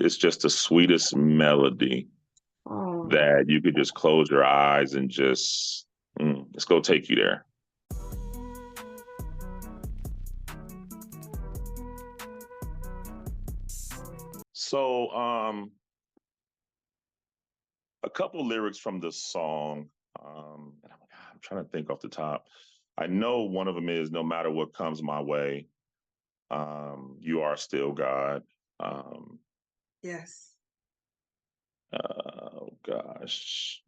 it's just the sweetest melody Oh. that you could just close your eyes and just let's go take you there. So, a couple lyrics from the song. And I'm trying to think off the top. I know one of them is "No matter what comes my way, you are still God." Um, Yes. oh gosh,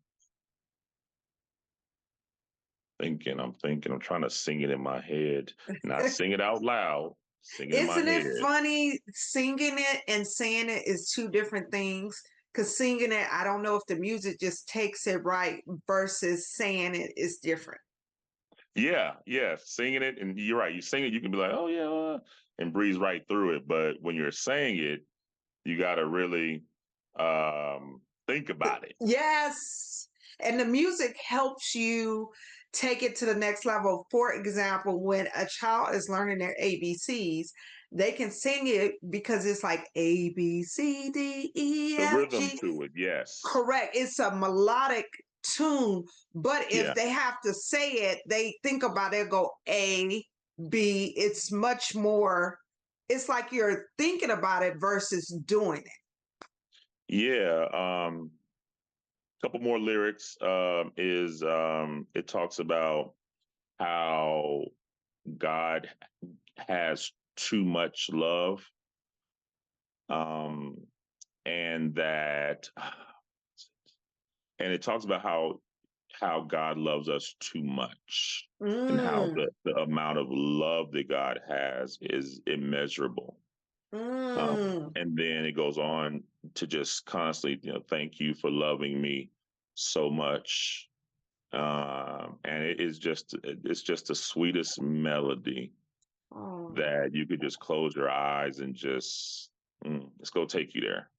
I'm trying to sing it in my head, not sing it out loud, sing it in my Isn't it head. funny? Singing it and saying it is two different things. Because singing it, I don't know if the music just takes it right versus saying it is different. Yeah, yeah, singing it, and you're right. You sing it, you can be like, "Oh yeah," and breeze right through it. But when you're saying it, you got to really think about it. Yes. And the music helps you take it to the next level. For example, when a child is learning their ABCs, they can sing it because it's like A, B, C, D, E, The F, rhythm G. to it, yes, Correct. It's a melodic tune. But if yeah, they have to say it, they think about it, go A, B. It's much more, it's like you're thinking about it versus doing it. yeah. Couple more lyrics is it talks about how God has too much love, um, and that, and it talks about how God loves us too much, and how Mm, the amount of love that God has is immeasurable. mm. And then it goes on to just constantly, thank you for loving me so much. And it's just the sweetest melody Oh, that you could just close your eyes and just let's go take you there.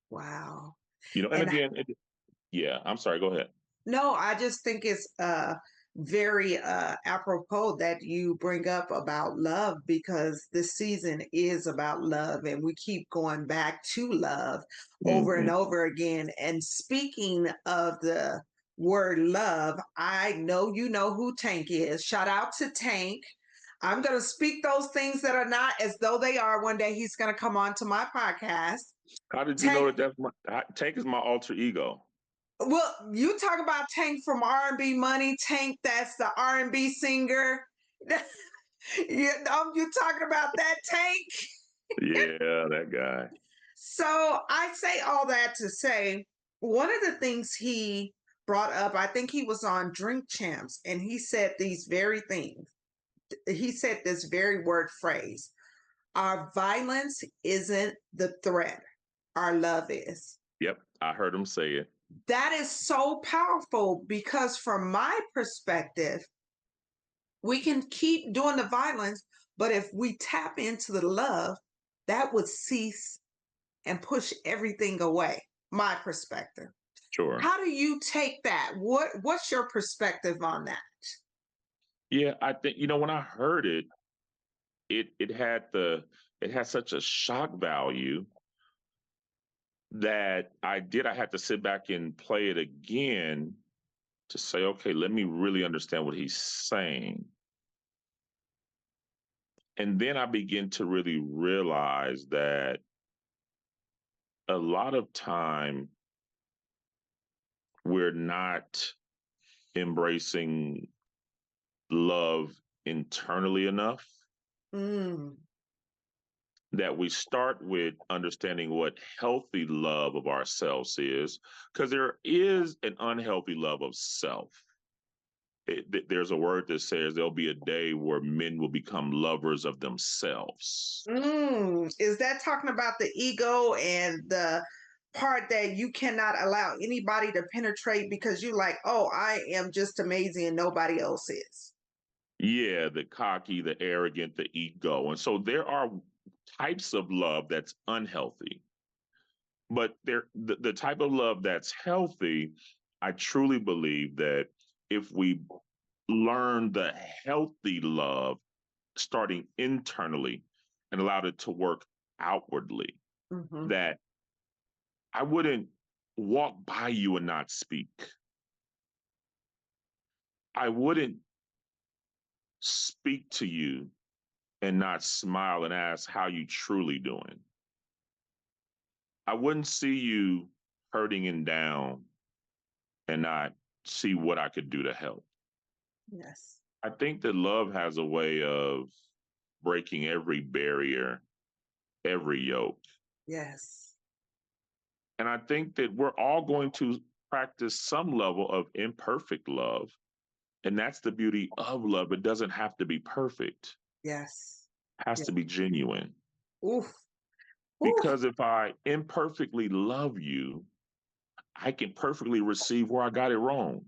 wow. And And again, yeah, I'm sorry, go ahead. no, I just think it's very apropos that you bring up about love because this season is about love and we keep going back to love over and Hmm. over again. And speaking of the word love, I know you know who Tank is. Shout out to Tank. I'm going to speak those things that are not as though they are. One day he's going to come on to my podcast. How did you know Tank, that Tank is my alter ego? well, you talk about Tank from R&B Money. Tank, that's the R&B singer. You talking about that Tank? Yeah, that guy. So I say all that to say one of the things he brought up, I think he was on Drink Champs, and he said these very things. He said this very word phrase: "Our violence isn't the threat. Our love is." Yep, I heard him say it. That is so powerful because, from my perspective, we can keep doing the violence, but if we tap into the love, that would cease and push everything away. My perspective. Sure. How do you take that? What's your perspective on that? Yeah, I think when I heard it, it had such a shock value that I had to sit back and play it again to say, okay, let me really understand what he's saying. And then I begin to really realize that a lot of time we're not embracing love internally enough, Mm, that we start with understanding what healthy love of ourselves is, because there is an unhealthy love of self. There's a word that says there'll be a day where men will become lovers of themselves. Is that talking about the ego and the part that you cannot allow anybody to penetrate because you like, oh, I am just amazing and nobody else is? Yeah, the cocky, the arrogant, the ego. And so there are types of love that's unhealthy, but the type of love that's healthy, I truly believe that if we learn the healthy love starting internally and allowed it to work outwardly, Hmm. that I wouldn't walk by you and not speak. I wouldn't speak to you and not smile and ask how you truly doing. I wouldn't see you hurting and down and not see what I could do to help. Yes. I think that love has a way of breaking every barrier, every yoke. Yes. And I think that we're all going to practice some level of imperfect love. And that's the beauty of love. It doesn't have to be perfect. Yes. It has Yeah. to be genuine. Oof. Oof. Because if I imperfectly love you, I can perfectly receive where I got it wrong.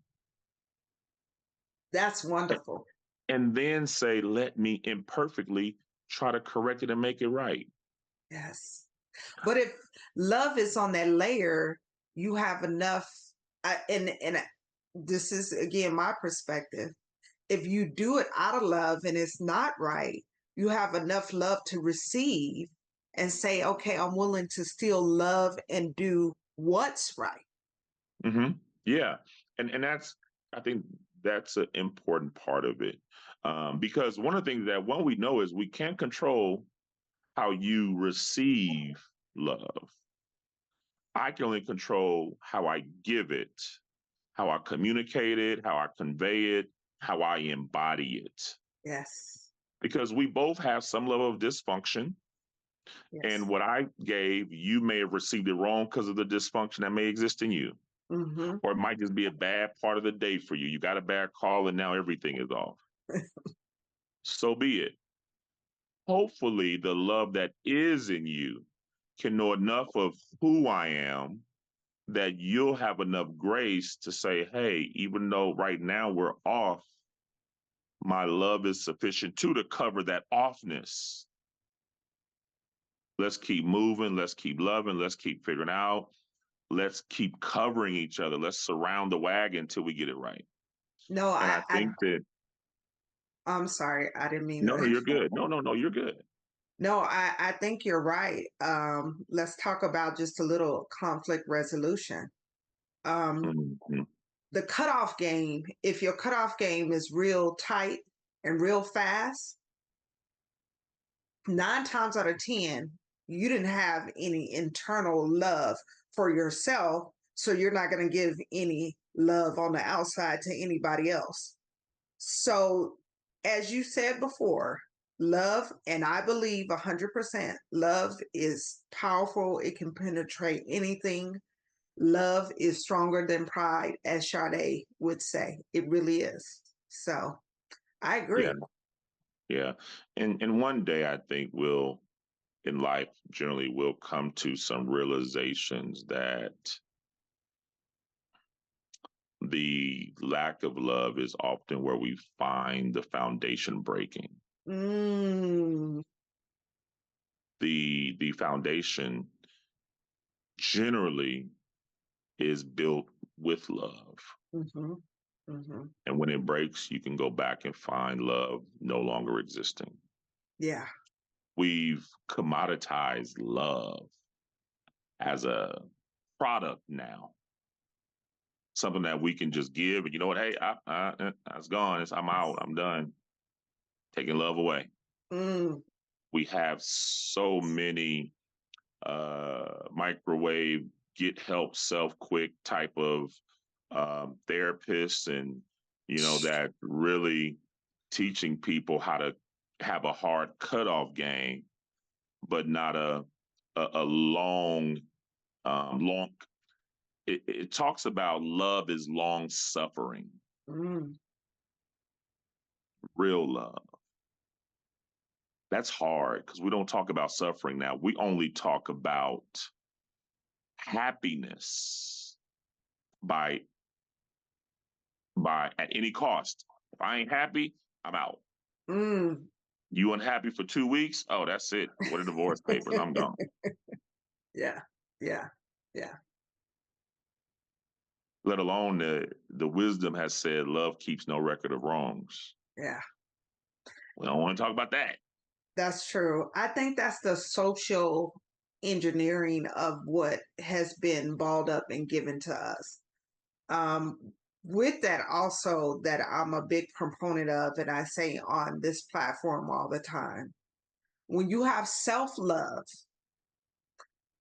That's wonderful. And then say, let me imperfectly try to correct it and make it right. Yes. But if love is on that layer, you have enough. And this is again my perspective. If you do it out of love and it's not right, you have enough love to receive and say, okay, I'm willing to still love and do what's right. Mm-hmm. Yeah. And that's, I think that's an important part of it. Because one of the things that one we know is we can't control how you receive love. I can only control how I give it, how I communicate it, how I convey it, how I embody it. Yes. Because we both have some level of dysfunction. Yes. And what I gave, you may have received it wrong because of the dysfunction that may exist in you. Mm-hmm. Or it might just be a bad part of the day for you. You got a bad call and now everything is off. So be it. Hopefully, the love that is in you can know enough of who I am that you'll have enough grace to say, hey, even though right now we're off, my love is sufficient too to cover that offness. Let's keep moving. Let's keep loving. Let's keep figuring out. Let's keep covering each other. Let's surround the wagon until we get it right. No, And I I think that, I'm sorry. I didn't mean no, to. you're good. No, you're good. No, I think you're right. Let's talk about just a little conflict resolution. Mhm. The cutoff game, if your cutoff game is real tight and real fast, 9 times out of 10, you didn't have any internal love for yourself. So you're not going to give any love on the outside to anybody else. So, as you said before, love, and I believe 100%, love is powerful. It can penetrate anything. Love is stronger than pride, as Sade would say. It really is. So, I Yeah, agree. yeah. And one day I think we'll in life generally we'll come to some realizations that the lack of love is often where we find the foundation breaking. Mm, The foundation generally is built with love. mm-hmm, mm-hmm. And when it breaks, you can go back and find love no longer existing. Yeah. We've commoditized love as a product now, something that we can just give. And you know what? Hey, it's gone. I'm out. I'm done. Taking love away. Mm, We have so many microwave get help self quick type of therapists, and that really teaching people how to have a hard cutoff game, but not a long long. It talks about love is long suffering, mm, real love. That's hard because we don't talk about suffering now. We only talk about happiness by at any cost. If I ain't happy, I'm out. mm. You unhappy for 2 weeks? Oh, that's it. What are divorce papers? I'm gone. Yeah. Yeah. Yeah. Let alone the wisdom has said love keeps no record of wrongs. Yeah. We don't want to talk about that. That's true. I think that's the social engineering of what has been balled up and given to us. Um, with that, also, that I'm a big proponent of, and I say on this platform all the time, when you have self love,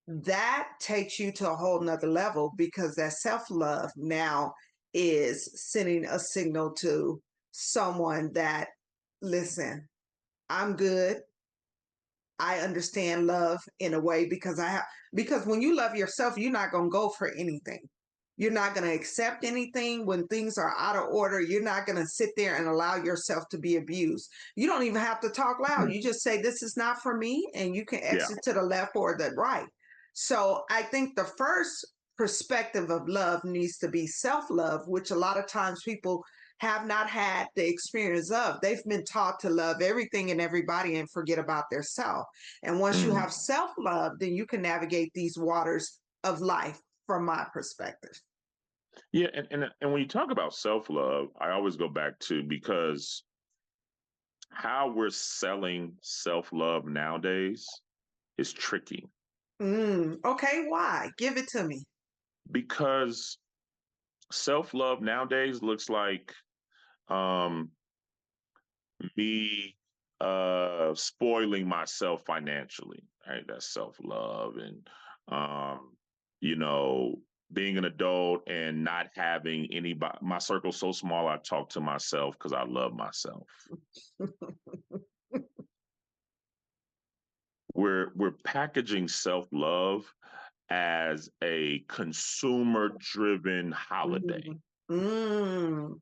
that takes you to a whole nother level, because that self love now is sending a signal to someone that, listen, I'm good. I understand love in a way, because when you love yourself, you're not going to go for anything. You're not going to accept anything when things are out of order. You're not going to sit there and allow yourself to be abused. You don't even have to talk loud. You just say, this is not for me, and you can Yeah. exit to the left or the right. So I think the first perspective of love needs to be self-love, which a lot of times people have not had the experience of. They've been taught to love everything and everybody and forget about their self. And once you Mm. have self love, then you can navigate these waters of life, from my perspective. Yeah, and when you talk about self-love, I always go back to, because how we're selling self-love nowadays is tricky, Okay, why? Give it to me. because self-love nowadays looks like um me spoiling myself financially, right? That's self-love. And um you know, being an adult and not having anybody, my circle's so small, I talk to myself because I love myself. We're packaging self-love as a consumer driven holiday, Mm, mm,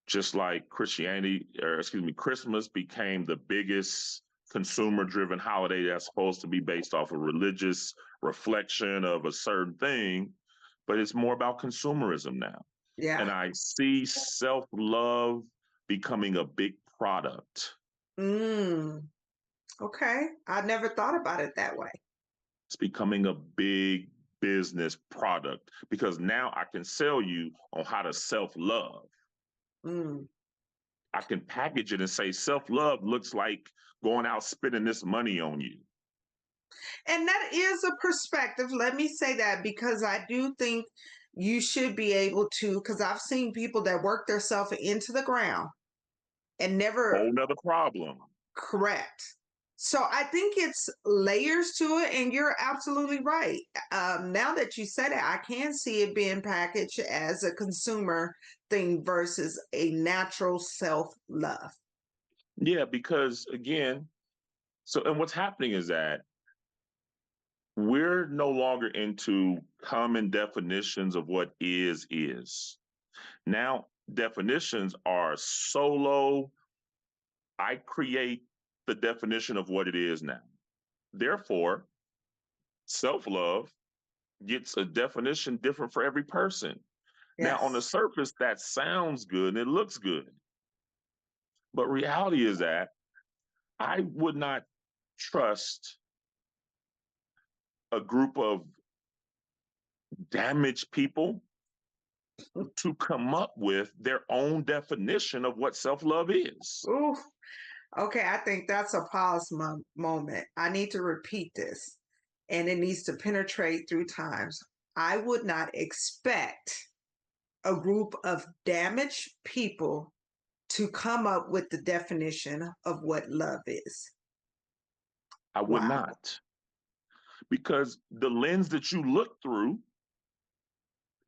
just like Christianity, or excuse me, Christmas became the biggest consumer driven holiday that's supposed to be based off a religious reflection of a certain thing, but it's more about consumerism now. yeah. And I see self love becoming a big product. Mm, okay. I never thought about it that way. It's becoming a big business product, because now I can sell you on how to self love. Mm. I can package it and say self love looks like going out spending this money on you. And that is a perspective. Let me say that, because I do think you should be able to, because I've seen people that work themselves into the ground and never Whole nother problem. correct. So I think it's layers to it, and you're absolutely right. Now that you said it, I can see it being packaged as a consumer thing versus a natural self love. Yeah, because again, so and what's happening is that we're no longer into common definitions of what is. Now definitions are solo. I create the definition of what it is now. Therefore, self love gets a definition different for every person. Now, on the Yes. surface, that sounds good and it looks good. But reality is that I would not trust a group of damaged people to come up with their own definition of what self love is. Ooh. Okay, I think that's a pause moment. I need to repeat this, and it needs to penetrate through times. I would not expect a group of damaged people to come up with the definition of what love is. I would Wow. not, because the lens that you look through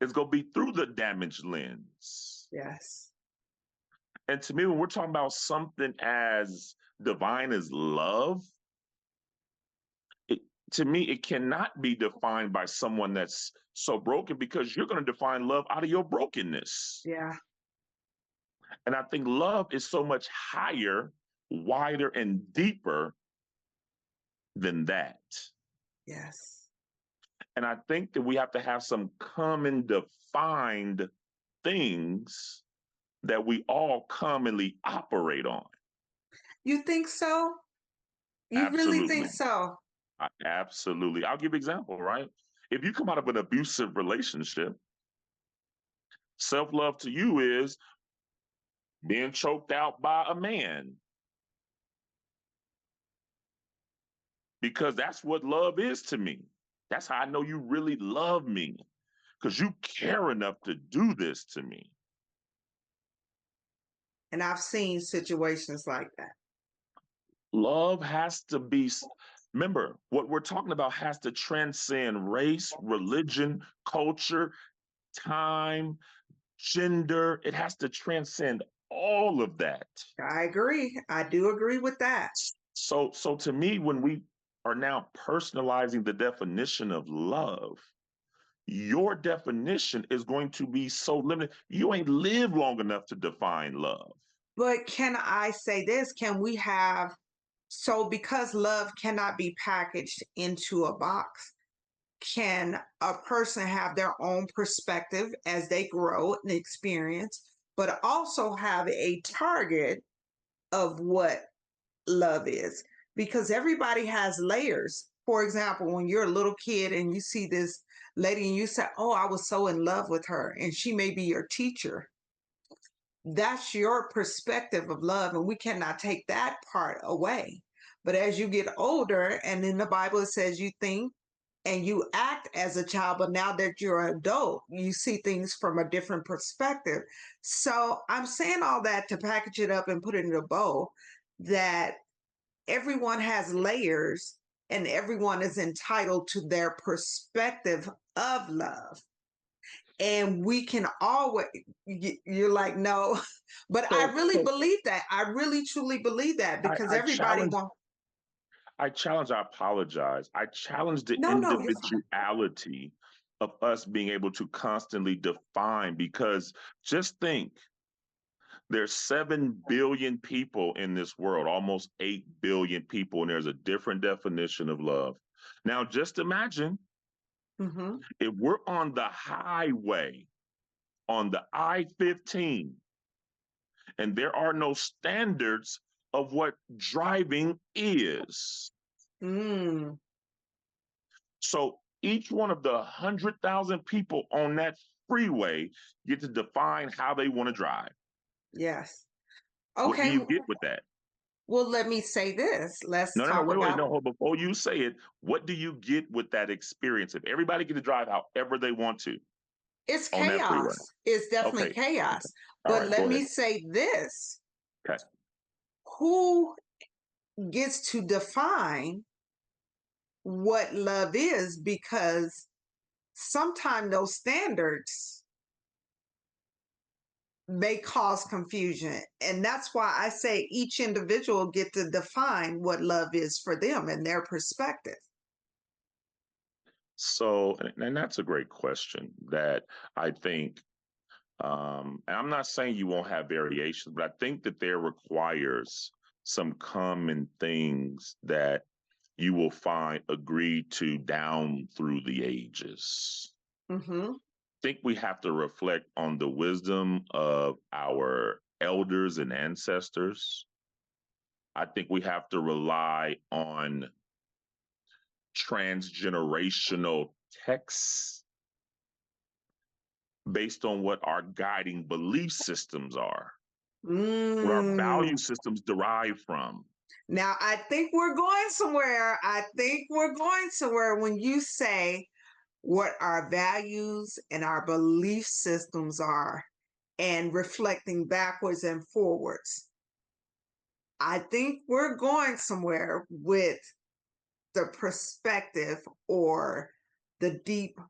is going to be through the damaged lens. Yes. And to me, when we're talking about something as divine as love, it, to me, it cannot be defined by someone that's so broken, because you're going to define love out of your brokenness. Yeah. And I think love is so much higher, wider, and deeper than that. Yes. And I think that we have to have some common defined things that we all commonly operate on. You think so? You really think Absolutely. so? Absolutely. I'll give an example, right? If you come out of an abusive relationship, self love to you is being choked out by a man. because that's what love is to me. That's how I know you really love me, because you care enough to do this to me. And I've seen situations like that. Love has to be, remember, what we're talking about has to transcend race, religion, culture, time, gender. It has to transcend all of that. I agree. I do agree with that. So to me, when we are now personalizing the definition of love, your definition is going to be so limited. You ain't lived long enough to define love. But can I say this? Can we have, so because love cannot be packaged into a box, can a person have their own perspective as they grow and experience, but also have a target of what love is? Because everybody has layers. For example, when you're a little kid and you see this lady and you say, "Oh, I was so in love with her," and she may be your teacher. That's your perspective of love, and we cannot take that part away. But as you get older, and in the Bible it says you think and you act as a child, but now that you're an adult, you see things from a different perspective. So I'm saying all that to package it up and put it in a bow, that everyone has layers and everyone is entitled to their perspective of love. And we can always, you're like, no, but I So, really so believe that. I really truly believe that I, because I everybody challenge, wants, I apologize. I challenge the no, no, you're fine. individuality of us being able to constantly define, because just think, there's 7 billion people in this world, almost 8 billion people, and there's a different definition of love. Now, just imagine Hmm. if we're on the highway, on the I-15, and there are no standards of what driving is. Mm, So each one of the 100,000 people on that freeway get to define how they want to drive. yes. What do Okay. you get with that? Well, let me say this. Let's No, no, no, talk wait, about, no, hold, before you say it, what do you get with that experience? If everybody get to drive however they want to it's on that freeway. chaos. It's definitely Okay, chaos. okay. All But right, let go me ahead. say this, Okay. who gets to define what love is? Because sometimes those standards may cause confusion, and that's why I say each individual get to define what love is for them and their perspective. So, and that's a great question that I think, and I'm not saying you won't have variations, but I think that there requires some common things that you will find agreed to down through the ages. Hmm. I think we have to reflect on the wisdom of our elders and ancestors. I think we have to rely on transgenerational texts based on what our guiding belief systems are, what our Mm. value systems derive from. Now, I think we're going somewhere. I think we're going somewhere when you say what our values and our belief systems are and reflecting backwards and forwards. I think we're going somewhere with the perspective or the deep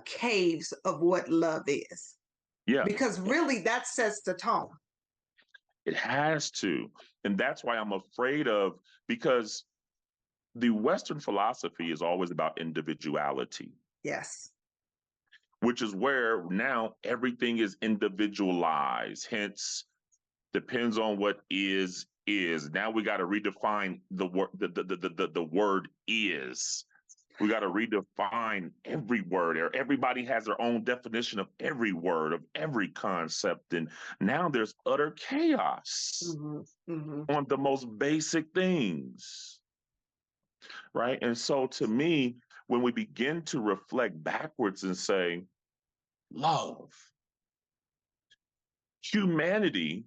caves of what love is. Yeah, Because really that sets the tone. it has to. And that's why I'm afraid of, because the Western philosophy is always about individuality, Yes. which is where now everything is individualized. Hence, depends on what is. Now we got to redefine the word. The word is. We got to redefine every word. Or everybody has their own definition of every word, of every concept, and now there's utter chaos Hmm. Hmm. on the most basic things, right? And so, to me, when we begin to reflect backwards and say, love, humanity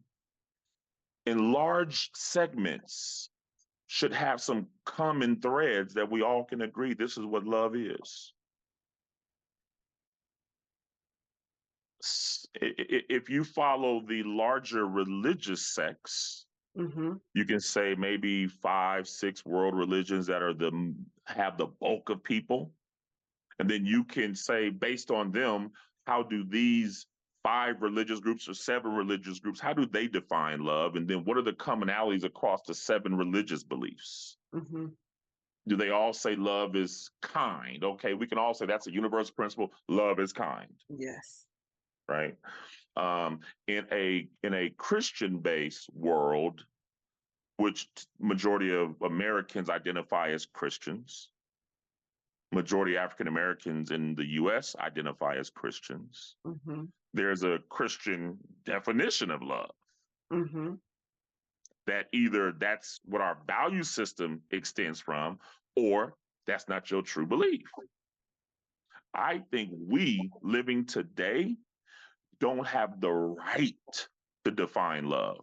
in large segments should have some common threads that we all can agree this is what love is. If you follow the larger religious sects, you can say maybe 5, 6 world religions that are have the bulk of people. And then you can say, based on them, how do these 5 religious groups or 7 religious groups, how do they define love? And then what are the commonalities across the 7 religious beliefs? Do they all say love is kind? Okay, we can all say that's a universal principle. Love is kind. Yes. Right. In a Christian-based world, which majority of Americans identify as Christians, majority of African Americans in the U.S. identify as Christians. There's a Christian definition of love that either that's what our value system extends from, or that's not your true belief. I think we living today don't have the right to define love.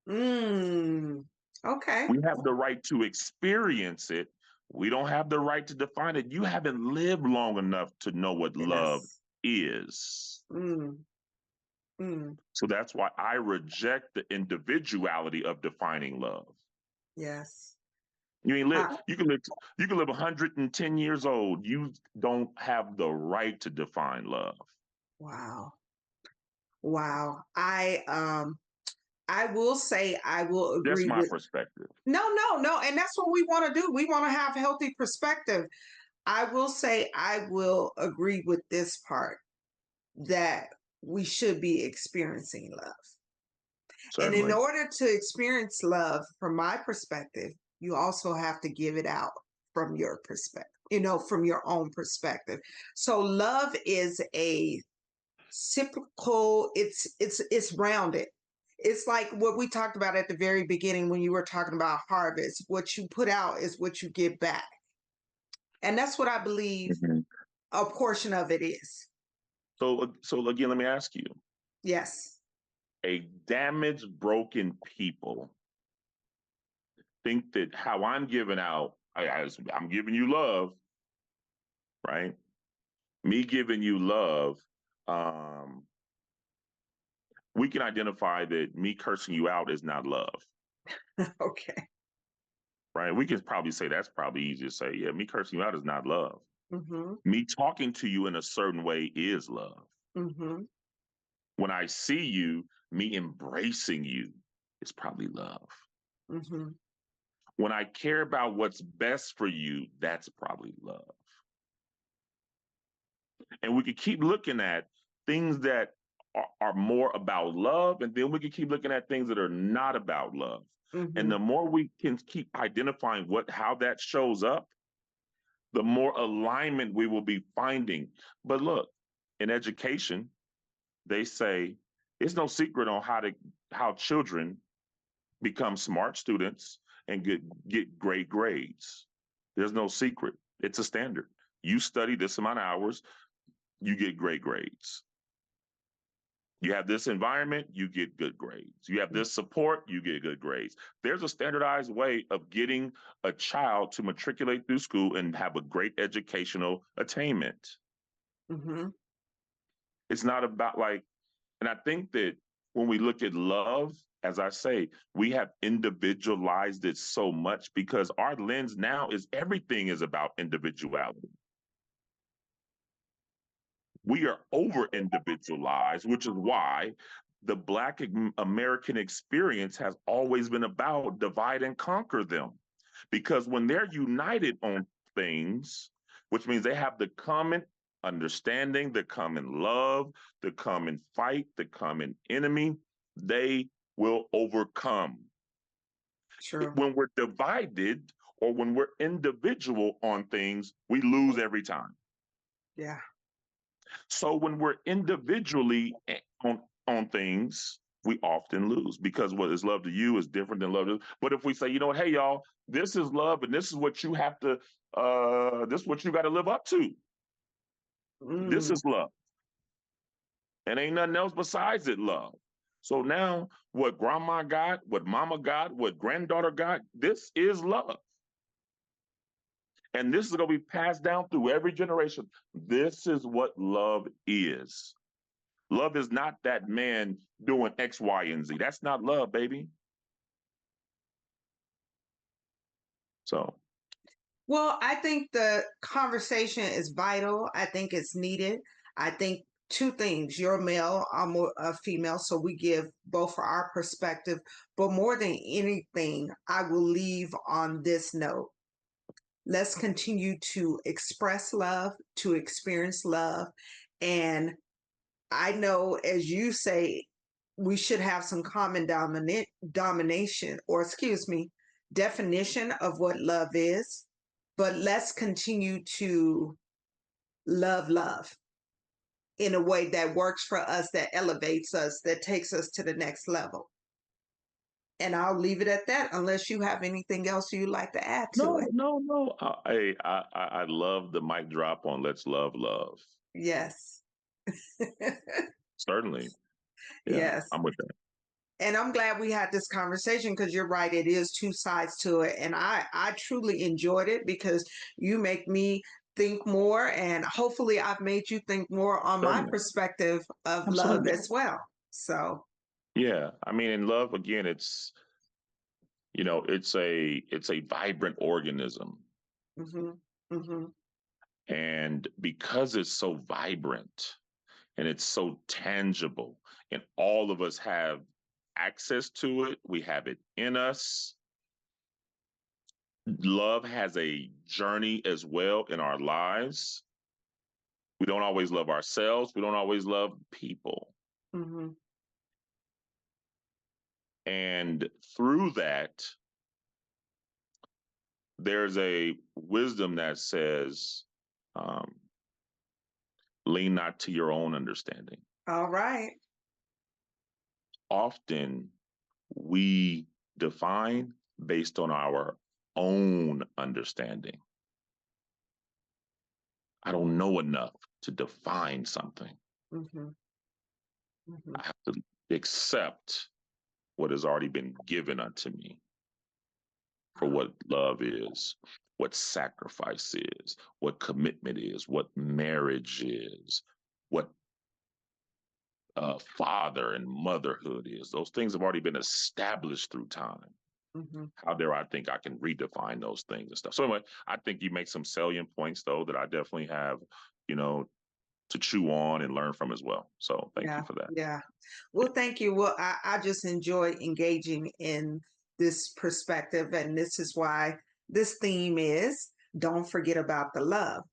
Okay. We have the right to experience it. We don't have the right to define it. You haven't lived long enough to know what love is. So that's why I reject the individuality of defining love. Yes. You can live 110 years old. You don't have the right to define love. Wow. I will say I will agree. That's my perspective. No, and that's what we want to do. We want to have healthy perspective. I will say I will agree with this part, that we should be experiencing love. Certainly. And in order to experience love, from my perspective, you also have to give it out from your perspective, from your own perspective. So love is a cyclical, it's rounded. It's like what we talked about at the very beginning when you were talking about harvest. What you put out is what you get back. And that's what I believe a portion of it is. So again, let me ask you. Yes. A damaged, broken people think that how I'm giving out, I'm giving you love, right? Me giving you love, we can identify that me cursing you out is not love. Okay. Right? We can probably say that's probably easy to say, yeah, me cursing you out is not love. Me talking to you in a certain way is love. When I see you, me embracing you is probably love. When I care about what's best for you, that's probably love. And we could keep looking at things that are more about love, and then we can keep looking at things that are not about love. And the more we can keep identifying how that shows up, the more alignment we will be finding. But look, in education, they say it's no secret on how children become smart students and get great grades. There's no secret. It's a standard. You study this amount of hours, you get great grades. You have this environment, you get good grades. You have this support, you get good grades. There's a standardized way of getting a child to matriculate through school and have a great educational attainment. It's not about and I think that when we look at love, as I say, we have individualized it so much because our lens now is everything is about individuality. We are over-individualized, which is why the Black American experience has always been about divide and conquer them. Because when they're united on things, which means they have the common understanding, the common love, the common fight, the common enemy, they will overcome. Sure. When we're divided or when we're individual on things, we lose every time. Yeah. So when we're individually on things, we often lose because what is love to you is different than love to. But if we say, you know what, hey y'all, this is love, and this is what you have to, this is what you got to live up to. This is love, and ain't nothing else besides it love. So now what grandma got, what mama got, what granddaughter got, this is love. And this is going to be passed down through every generation. This is what love is. Love is not that man doing X, Y, and Z. That's not love, baby. So, Well, I think the conversation is vital. I think it's needed. I think two things: you're a male, I'm a female, so we give both for our perspective. But more than anything, I will leave on this note. Let's continue to express love, to experience love. And I know, as you say, we should have some common domination, or excuse me, definition of what love is. But let's continue to love in a way that works for us, that elevates us, that takes us to the next level. And I'll leave it at that, unless you have anything else you'd like to add to no, it. no, no. I love the mic drop on let's love love. Yes. Certainly. Yeah, Yes. I'm with that. And I'm glad we had this conversation, because you're right, it is two sides to it. And I truly enjoyed it, because you make me think more, and hopefully I've made you think more on my Certainly. perspective of love Absolutely. as well. So, Yeah. I mean, in love, again, it's a vibrant organism. hmm hmm And because it's so vibrant and it's so tangible, and all of us have access to it, we have it in us. Love has a journey as well in our lives. We don't always love ourselves, we don't always love people. hmm And through that, there's a wisdom that says, um, lean not to your own understanding. all right. Often we define based on our own understanding. I don't know enough to define something. hmm hmm I have to accept what has already been given unto me for what love is, what sacrifice is, what commitment is, what marriage is, what father and motherhood is. Those things have already been established through time. hmm How dare I think I can redefine those things and stuff. So anyway, I think you make some salient points though that I definitely have, you know, to chew on and learn from as well. So thank you Yeah, for that. yeah. Well, thank you. Well, I just enjoy engaging in this perspective, and this is why this theme is don't forget about the love.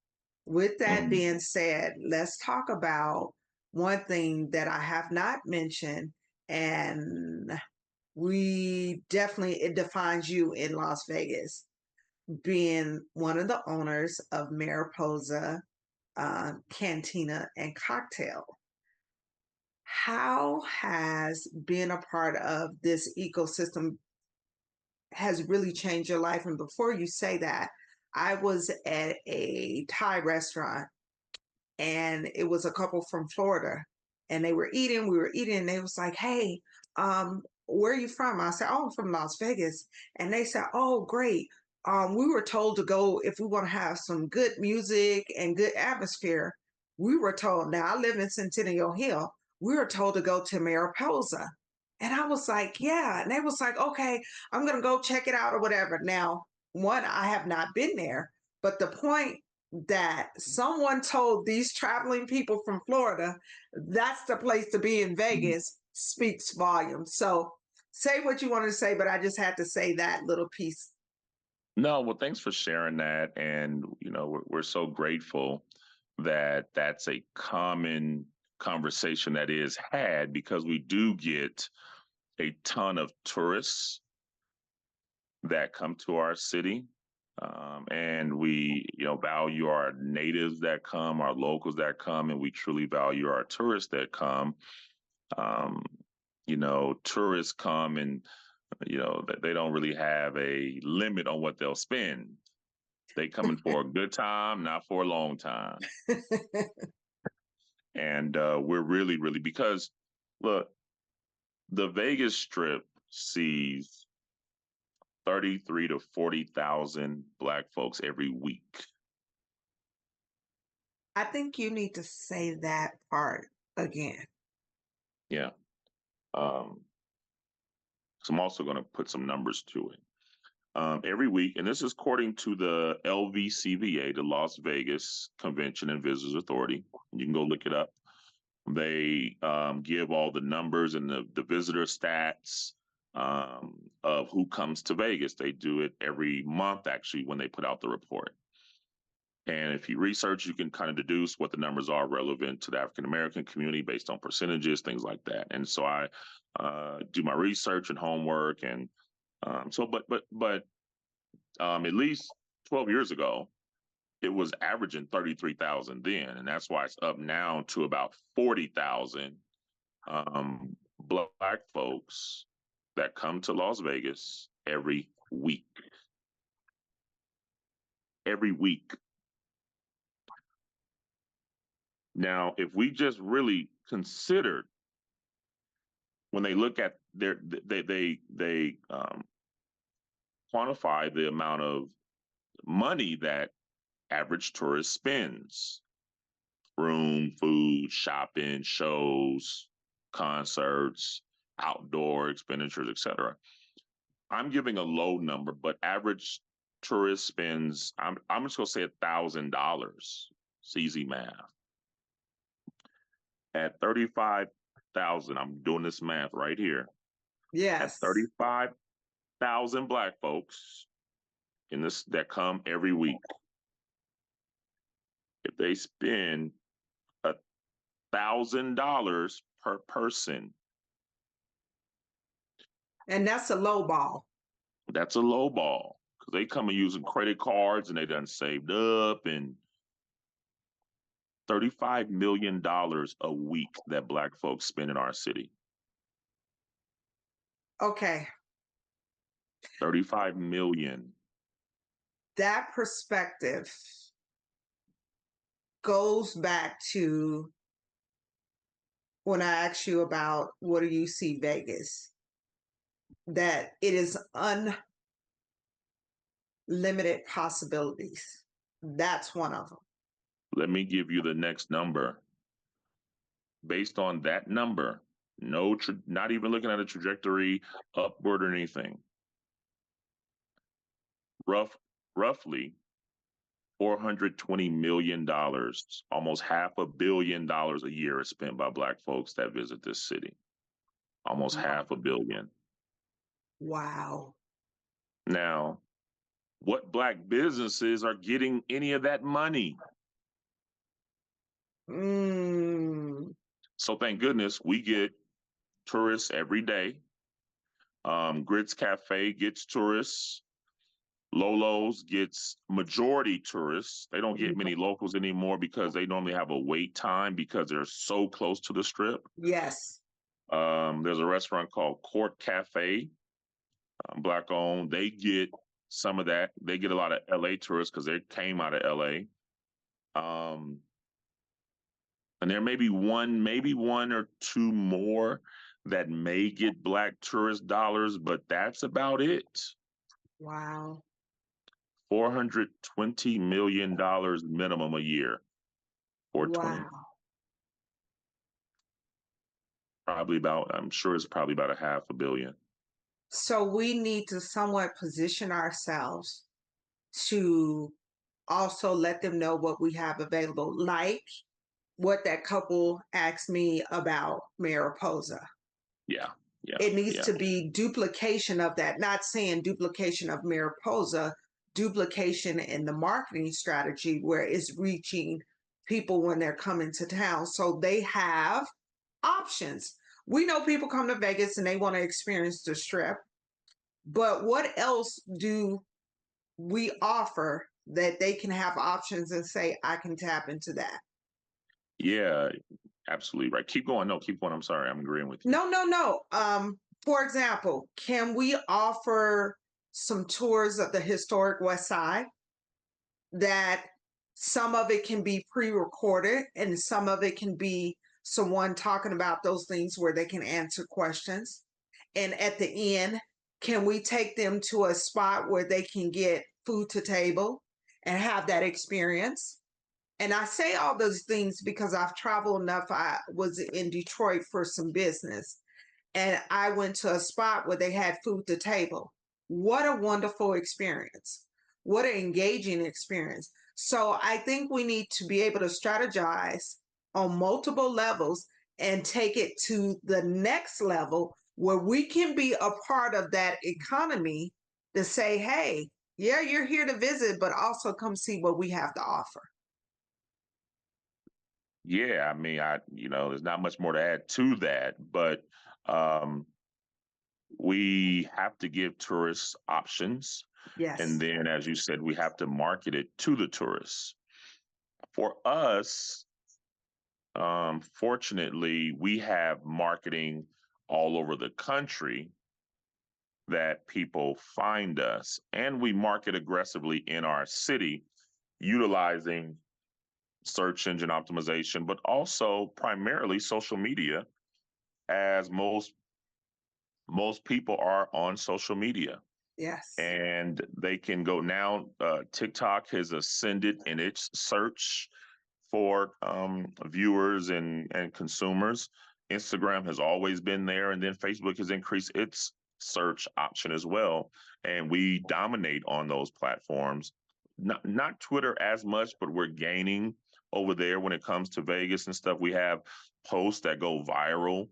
With that Mhm. being said, let's talk about one thing that I have not mentioned, and we definitely, it defines you in Las Vegas, being one of the owners of Mariposa Cantina and Cocktail. How has being a part of this ecosystem has really changed your life? And before you say that, I was at a Thai restaurant, and it was a couple from Florida, and they were eating, we were eating, and they was like, "Hey, where are you from?" I said, "Oh, I'm from Las Vegas." And they said, "Oh, great. We were told to go, if we want to have some good music and good atmosphere. We were told, now I live in Centennial Hill, we were told to go to Mariposa." And I was like, "Yeah." And they was like, "Okay, I'm gonna go check it out or whatever." Now, one, I have not been there, but the point that someone told these traveling people from Florida that's the place to be in Vegas speaks volumes. So say what you wanted to say, but I just had to say that little piece. No, well, thanks for sharing that. And, we're so grateful that that's a common conversation that is had because we do get a ton of tourists that come to our city. And we, value our natives that come, our locals that come, and we truly value our tourists that come. Um, Tourists come and, that they don't really have a limit on what they'll spend. They coming for a good time, not for a long time. And we're really, really, because look, The Vegas Strip sees 33 to 40,000 Black folks every week. I think you need to say that part again. Yeah. So I'm also going to put some numbers to it. Every week, and this is according to the LVCVA, the Las Vegas Convention and Visitors Authority. You can go look it up. They give all the numbers and the visitor stats of who comes to Vegas. They do it every month, actually, when they put out the report. And if you research, you can kind of deduce what the numbers are relevant to the African American community based on percentages, things like that. And so I do my research and homework, and but at least 12 years ago, it was averaging 33,000 then, and that's why it's up now to about 40,000 Black folks that come to Las Vegas every week. Every week. Now, if we just really considered when they look at they quantify the amount of money that average tourist spends: room, food, shopping, shows, concerts, outdoor expenditures, etc. I'm giving a low number, but average tourist spends, I'm just gonna say $1,000. It's easy math. At 35,000, I'm doing this math right here. Yes. At 35,000 Black folks in this that come every week, if they spend $1,000 per person, and that's a low ball. That's a low ball, because they come and using credit cards and they done saved up, and $35 million a week that Black folks spend in our city. Okay. 35 million. That perspective goes back to when I asked you about what do you see Vegas, that it is unlimited possibilities. That's one of them. Let me give you the next number. Based on that number, not even looking at a trajectory upward or anything, roughly $420 million, almost $500 million a year is spent by Black folks that visit this city. Almost $500 million. Wow. Now, what Black businesses are getting any of that money? So thank goodness we get tourists every day. Grits Cafe gets tourists. Lolo's gets majority tourists. They don't get many locals anymore because they normally have a wait time because they're so close to the Strip. Yes. There's a restaurant called Court Cafe, Black owned. They get some of that. They get a lot of LA tourists because they came out of LA. And there may be one or two more that may get Black tourist dollars, but that's about it. Wow. $420 million minimum a year. 420. Wow. I'm sure it's probably about $500 million. So we need to somewhat position ourselves to also let them know what we have available, like what that couple asked me about Mariposa. Yeah. It needs to be duplication of that, not saying duplication of Mariposa, duplication in the marketing strategy where it's reaching people when they're coming to town. So they have options. We know people come to Vegas and they want to experience the Strip, but what else do we offer that they can have options and say, I can tap into that? Yeah, absolutely right. Keep going. No, keep going. I'm sorry. I'm agreeing with you. No. For example, can we offer some tours of the historic West Side that some of it can be pre-recorded and some of it can be someone talking about those things where they can answer questions. And at the end, can we take them to a spot where they can get food to table and have that experience? And I say all those things because I've traveled enough. I was in Detroit for some business, and I went to a spot where they had food to table. What a wonderful experience. What an engaging experience. So I think we need to be able to strategize on multiple levels and take it to the next level where we can be a part of that economy to say, hey, yeah, you're here to visit, but also come see what we have to offer. Yeah, I mean, there's not much more to add to that, but um, we have to give tourists options. And Yes. then, as you said, we have to market it to the tourists. For us, fortunately, we have marketing all over the country that people find us, and we market aggressively in our city, utilizing search engine optimization, but also primarily social media, as most people are on social media. Yes. And they can go now. TikTok has ascended in its search for viewers and consumers. Instagram has always been there, and then Facebook has increased its search option as well. And we dominate on those platforms. Not Twitter as much, but we're gaining over there when it comes to Vegas and stuff. We have posts that go viral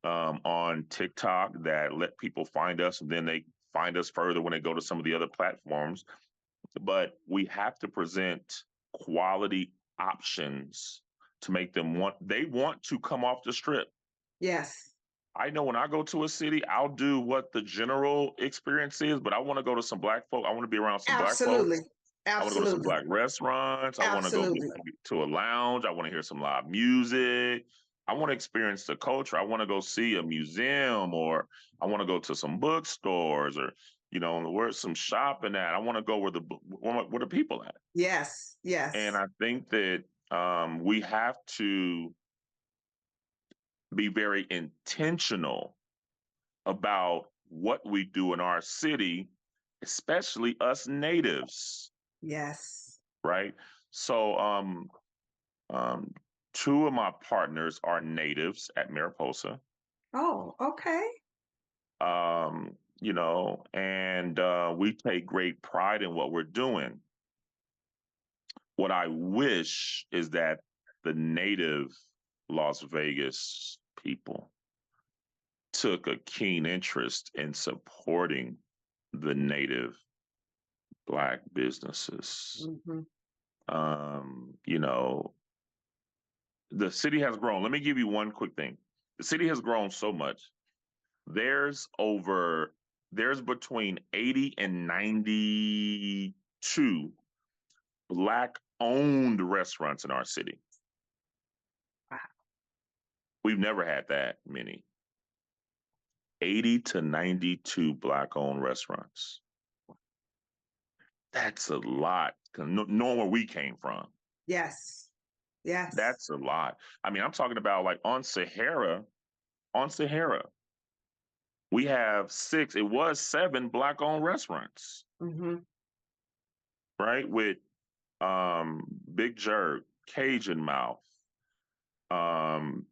on TikTok that let people find us, and then they find us further when they go to some of the other platforms. But we have to present quality options to make them they want to come off the strip. Yes. I know when I go to a city, I'll do what the general experience is, but I want to go to some black folk. I want to be around some black Absolutely. folks. I want to go to some Absolutely. black restaurants. I want to go Absolutely. to a lounge. I want to hear some live music. I want to experience the culture. I want to go see a museum, or I want to go to some bookstores, or where some shopping at. I want to go where the people at. Yes. And Yes. I think that we have to be very intentional about what we do in our city, especially us natives, Yes. right? So, um, two of my partners are natives at Mariposa. Oh, okay. And we take great pride in what we're doing. What I wish is that the native Las Vegas people took a keen interest in supporting the native Black businesses. Hmm. Um, you know, the city has grown. Let me give you one quick thing. The city has grown so much. There's between 80 and 92 Black owned restaurants in our city. Wow. We've never had that many. 80 to 92 Black owned restaurants. That's a lot, knowing where we came from. Yes. Yes. That's a lot. I mean, I'm talking about like on Sahara, we have it was 7 Black owned restaurants, Hmm. right? With Big Jerk, Cajun Mouth, um,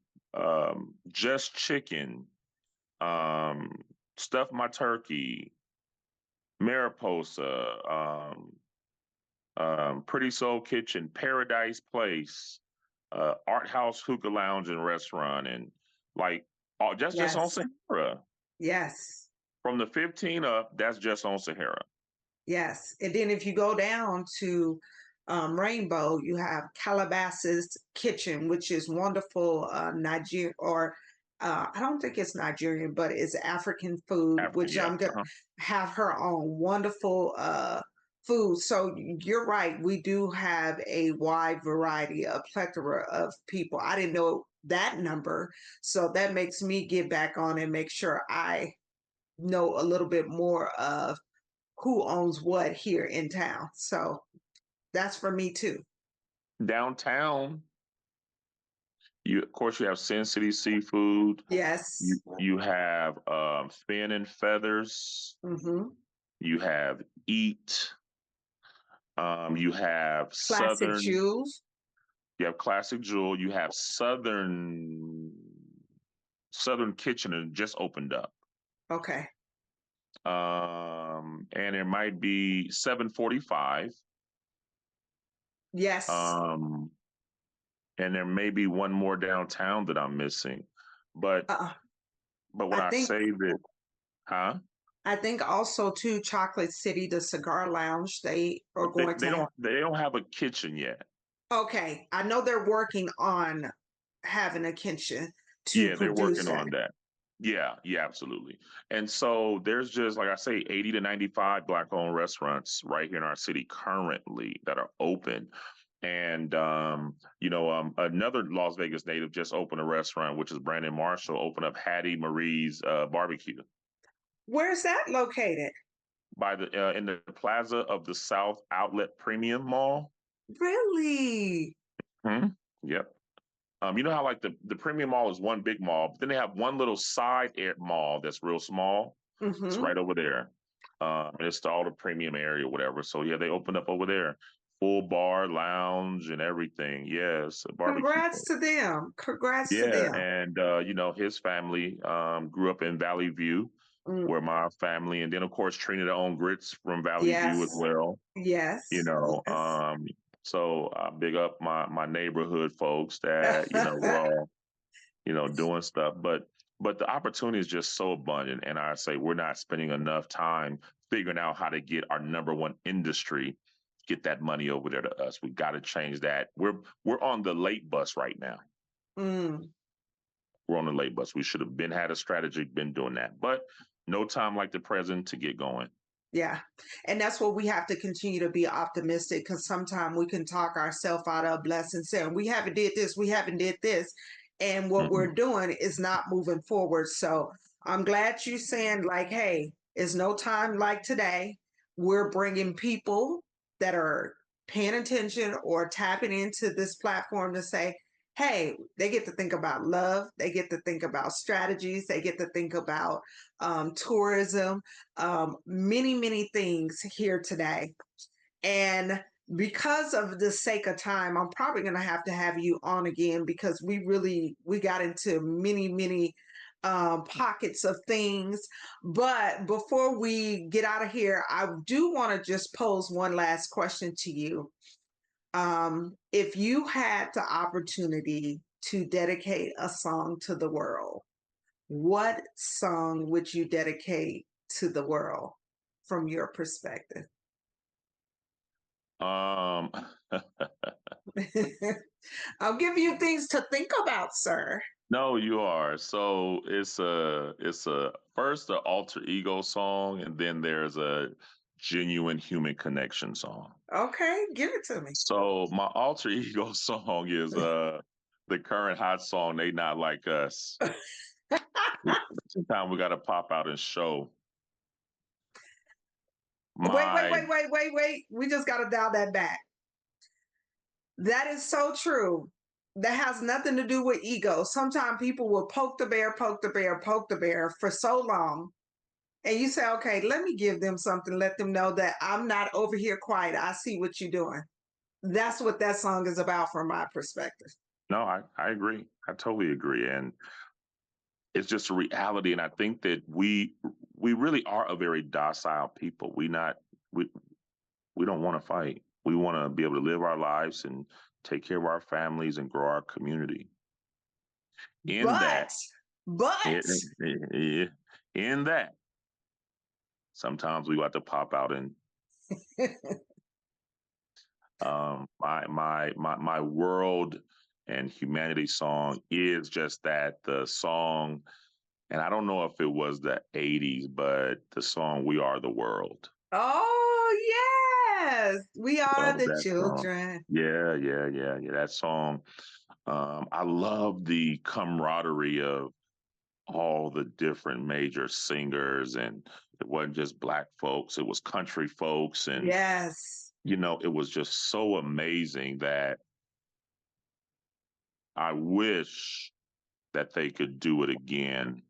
Just Chicken, um, Stuff My Turkey, Mariposa, Pretty Soul Kitchen, Paradise Place, Art House Hookah Lounge and Restaurant, and like that's just on Yes. Sahara. Yes. From the 15 up, that's just on Sahara. Yes. And then if you go down to Rainbow, you have Calabasas Kitchen, which is wonderful Nigerian, or I don't think it's Nigerian, but it's African food, African, which yeah. I'm going to have her own wonderful food. So you're right. We do have a wide variety, a plethora of people. I didn't know that number. So that makes me get back on and make sure I know a little bit more of who owns what here in town. So that's for me too. Downtown, Of course, you have Sin City Seafood. You Yes. you have Fin and Feathers. Mm-hmm. You have Eat. You have Classic Southern. Jews. You have Classic Jewel. You have Southern Kitchen and just opened up. Okay. And it might be 745. Yes. Um, and there may be one more downtown that I'm missing. But Uh, but when I I think say that, huh? I think also too Chocolate City, the cigar lounge, they are They, going they to have. don't they don't have a kitchen yet. Okay. I know they're working on having a kitchen to Yeah, they're produce working that. on that. Yeah, yeah, absolutely. And so there's just like I say, 80 to 95 Black-owned restaurants right here in our city currently that are open. And another Las Vegas native just opened a restaurant, which is Brandon Marshall, opened up Hattie Marie's barbecue Where's that located? by the in the plaza of the South Outlet Premium Mall. Really? Hmm. Yep. You know how like the premium mall is one big mall, but then they have one little side air mall that's real small. It's Mm-hmm. right over there. It's all the premium area, whatever. So yeah, they opened up over there, full bar, lounge, and everything. Yes, a barbecue Congrats place. to them. Congrats to Yeah, them. and his family grew up in Valley View, Mm, where my family, and then of course Trina owned grits from Valley View as yes. well. You Yes. know, Yes. so I big up my neighborhood folks that we're all doing stuff. But the opportunity is just so abundant, and I say we're not spending enough time figuring out how to get our number one industry, get that money over there to us. We got to change that. We're on the late bus right now. Mm. We're on the late bus. We should have been had a strategy, been doing that, but no time like the present to get going. Yeah. And that's what we have to continue to be optimistic because sometimes we can talk ourselves out of blessings saying we haven't did this, we haven't did this. And what Mhm. we're doing is not moving forward. So I'm glad you saying like, hey, it's no time like today. We're bringing people that are paying attention or tapping into this platform to say, hey, they get to think about love. They get to think about strategies. They get to think about tourism, many, many things here today. And because of the sake of time, I'm probably going to have you on again because we got into many, many pockets of things. But before we get out of here, I do want to just pose one last question to you. If you had the opportunity to dedicate a song to the world, what song would you dedicate to the world from your perspective? Um, I'll give you things to think about, sir. no, you are. So it's a first a alter ego song, and then there's a genuine human connection song. Okay, give it to me. So my alter ego song is the current hot song, They Not Like Us. Sometimes we gotta pop out and show my Wait. We just got to dial that back. That is so true. That has nothing to do with ego. Sometimes people will poke the bear, poke the bear, poke the bear for so long. And you say, okay, let me give them something, let them know that I'm not over here quiet. I see what you're doing. That's what that song is about from my perspective. no, I agree. I totally agree. And it's just a reality. And I think that we really are a very docile people. We we don't want to fight. We want to be able to live our lives and take care of our families and grow our community. In that, But, but, in, in that, sometimes we got to pop out and my world and humanity song is just that the song, and I don't know if it was the 80s, but the song We Are the World. oh, yes, we are Love the that song. children. Yeah. That song. I love the camaraderie of all the different major singers, and it wasn't just black folks, it was country folks. And, Yes. it was just so amazing that I wish that they could do it again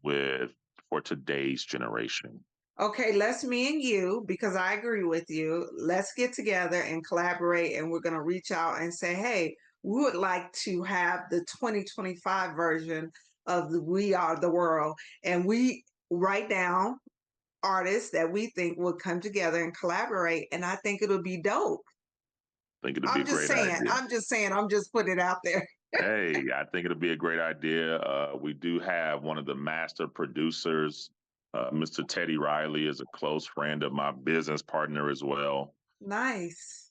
for today's generation. Okay, let's me and you, because I agree with you. Let's get together and collaborate, and we're going to reach out and say, hey, we would like to have the 2025 version of the We Are the World. And we write down artists that we think would come together and collaborate. And I think it'll be dope. I think it'd be a great idea. I'm just putting it out there. Hey, I think it'll be a great idea. We do have one of the master producers, Mr. Teddy Riley, is a close friend of my business partner as well. Nice.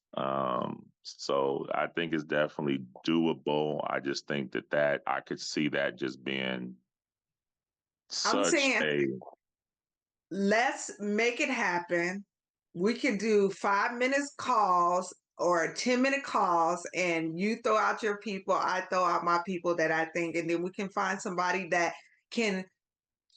So I think it's definitely doable. I just think that I could see that just being I'm such saying, let's make it happen. We can do 5 minutes calls or 10-minute calls, and you throw out your people, I throw out my people that I think, and then we can find somebody that can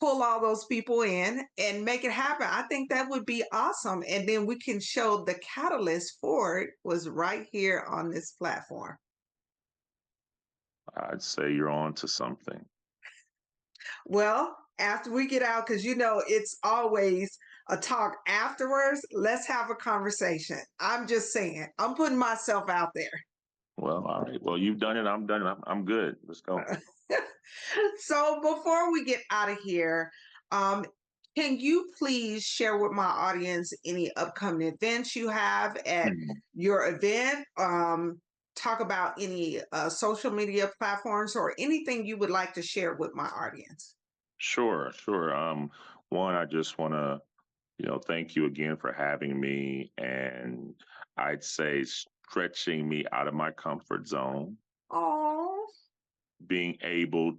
pull all those people in and make it happen. I think that would be awesome. And then we can show the catalyst for it was right here on this platform. I'd say you're on to something. Well, after we get out, because it's always a talk afterwards, let's have a conversation. I'm just saying, I'm putting myself out there. Well, all right. Well, you've done it. I'm done it. I'm good. Let's go. So before we get out of here, can you please share with my audience any upcoming events you have at your event? Talk about any social media platforms or anything you would like to share with my audience. Sure. One, I just want to, thank you again for having me, and I'd say stretching me out of my comfort zone, Oh, being able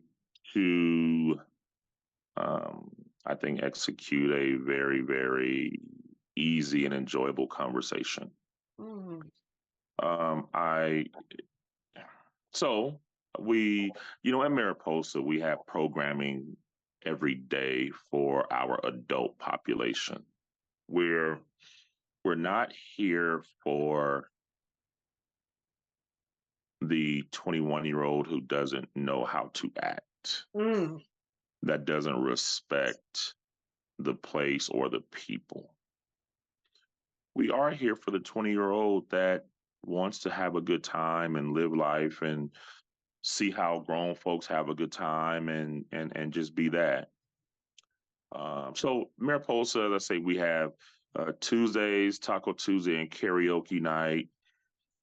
to, I think, execute a very, very easy and enjoyable conversation. I So at Mariposa, we have programming every day for our adult population. We're not here for the 21-year-old who doesn't know how to act, that doesn't respect the place or the people. We are here for the 20-year-old that wants to have a good time and live life and see how grown folks have a good time and just be that. So Mariposa, let's say we have Tuesdays, Taco Tuesday and karaoke night.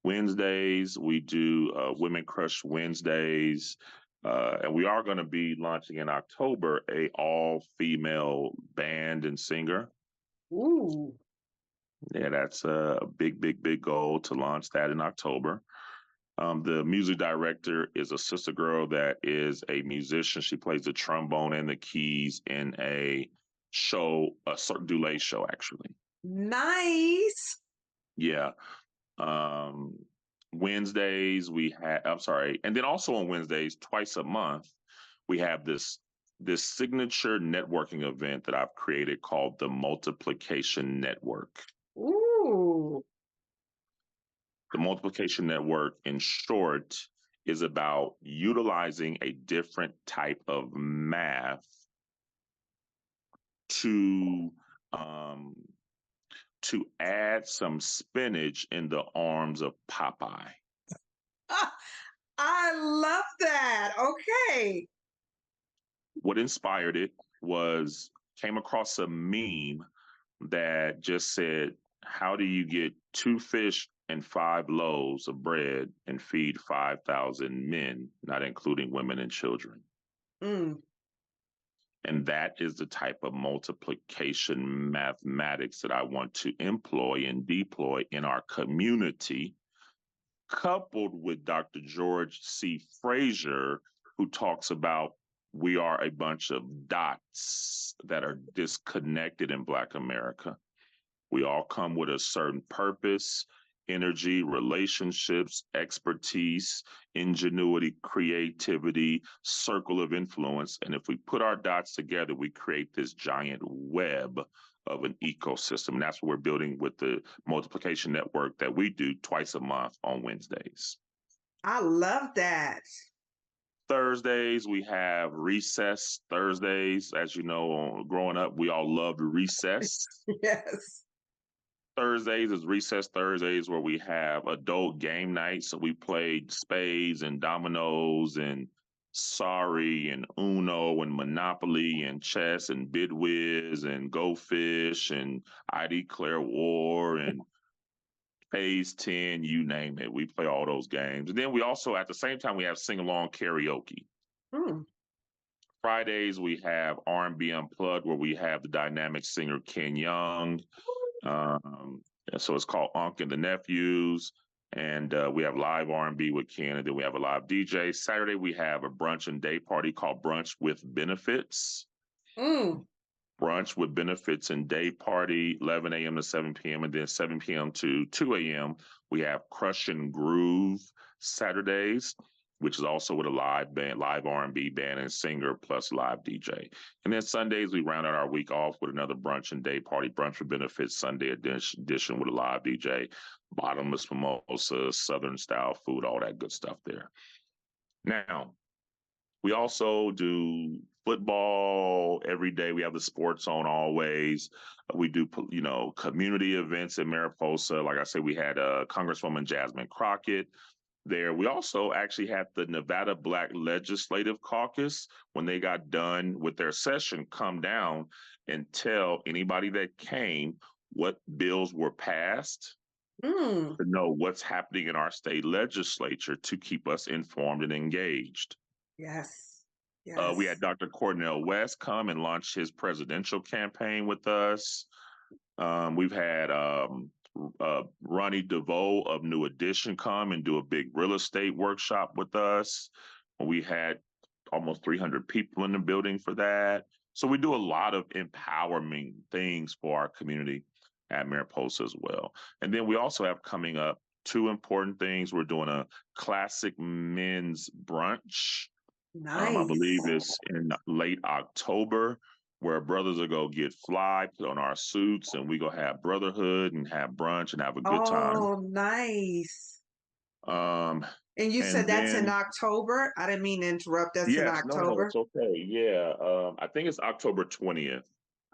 Wednesdays, we do Women Crush Wednesdays. And we are going to be launching in October a all-female band and singer. Ooh. Yeah, that's a big, big, big goal to launch that in October. The music director is a sister girl that is a musician. She plays the trombone and the keys in a show, a Cirque du Soleil show, actually. Nice. Yeah. Wednesdays and then also on Wednesdays, twice a month, we have this signature networking event that I've created called the Multiplication Network. Ooh. The Multiplication Network, in short, is about utilizing a different type of math to add some spinach in the arms of Popeye. I love that. Okay. What inspired it came across a meme that just said, how do you get 2 fish and 5 loaves of bread and feed 5,000 men, not including women and children? And that is the type of multiplication mathematics that I want to employ and deploy in our community, coupled with Dr. George C. Frazier, who talks about we are a bunch of dots that are disconnected in Black America. We all come with a certain purpose, energy, relationships, expertise, ingenuity, creativity, circle of influence. And if we put our dots together, we create this giant web of an ecosystem. And that's what we're building with the multiplication network that we do twice a month on Wednesdays. I love that. Thursdays, we have recess Thursdays. As you know, growing up, we all loved recess. Yes. Thursdays is recess Thursdays where we have adult game nights. So we played spades and dominoes and sorry and Uno and Monopoly and chess and Bid Whiz and Go Fish and I Declare War and Phase 10, you name it. We play all those games. And then we also, at the same time, we have sing along karaoke. Mm. Fridays, we have R&B Unplugged where we have the dynamic singer Ken Young. So it's called Unc and the Nephews. And we have live R&B with Ken, and then we have a live DJ. Saturday, we have a brunch and day party called Brunch with Benefits. Mm. Brunch with benefits and day party, 11 a.m. to 7 p.m. And then 7 p.m. to 2 a.m. We have Crush and Groove Saturdays, which is also with a live band, live R&B band and singer plus live DJ. And then Sundays, we round out our week off with another brunch and day party, Brunch with Benefits Sunday edition with a live DJ, bottomless mimosas, Southern style food, all that good stuff there. Now, we also do football every day. We have the sports on always. We do, community events in Mariposa. Like I said, we had Congresswoman Jasmine Crockett there. We also actually had the Nevada Black Legislative Caucus, when they got done with their session, come down and tell anybody that came what bills were passed, Mm. to know what's happening in our state legislature to keep us informed and engaged. Yes. We had Yes. Dr. Cornel West come and launch his presidential campaign with us. We've had Ronnie DeVoe of New Edition come and do a big real estate workshop with us. We had almost 300 people in the building for that. So we do a lot of empowering things for our community at Mariposa as well. And then we also have coming up two important things. We're doing a classic men's brunch. I believe Nice. it's in late October, where brothers will go get fly, put on our suits, and we go have brotherhood and have brunch and have a good time. Oh, nice. Um, And you said and that's in then October? I didn't mean to interrupt. That's in yes, no, October? it's okay. Yeah, I think it's October 20th.